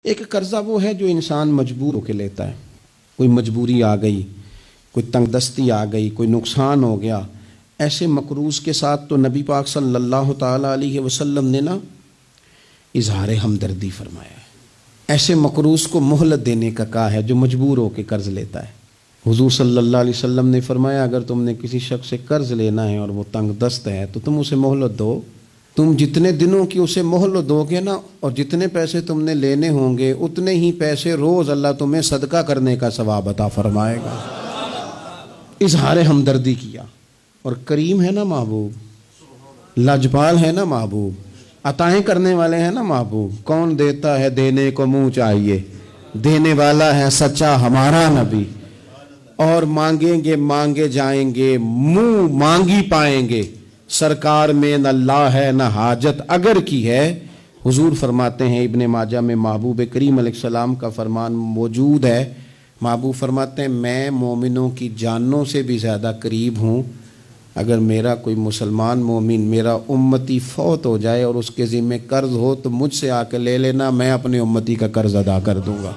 ایک قرضہ وہ ہے جو انسان مجبور ہو کے لیتا ہے، کوئی مجبوری آ گئی، کوئی تنگ دستی آ گئی، کوئی نقصان ہو گیا، ایسے مقروض کے ساتھ تو نبی پاک صلی اللہ تعالیٰ علیہ وسلم نے نا اظہار ہمدردی فرمایا ہے۔ ایسے مقروض کو مہلت دینے کا کہا ہے جو مجبور ہو کے قرض لیتا ہے۔ حضور صلی اللہ علیہ وسلم نے فرمایا اگر تم نے کسی شخص سے قرض لینا ہے اور وہ تنگ دست ہے تو تم اسے مہلت دو۔ تم جتنے دنوں کی اسے مہلت دو گے نا، اور جتنے پیسے تم نے لینے ہوں گے اتنے ہی پیسے روز اللہ تمہیں صدقہ کرنے کا ثواب عطا فرمائے گا۔ اظہار ہمدردی کیا، اور کریم ہے نا محبوب، لاجپال ہے نا محبوب، عطائیں کرنے والے ہیں نا محبوب۔ کون دیتا ہے دینے کو منہ چاہیے، دینے والا ہے سچا ہمارا نبی، اور مانگیں گے مانگے جائیں گے، منہ مانگی پائیں گے، سرکار میں نہ لا ہے نہ حاجت اگر کی ہے۔ حضور فرماتے ہیں ابن ماجہ میں محبوب کریم علیہ السلام کا فرمان موجود ہے، محبوب فرماتے ہیں میں مومنوں کی جانوں سے بھی زیادہ قریب ہوں، اگر میرا کوئی مسلمان مومن میرا امتی فوت ہو جائے اور اس کے ذمہ قرض ہو تو مجھ سے آ کے لے لینا، میں اپنے امتی کا قرض ادا کر دوں گا۔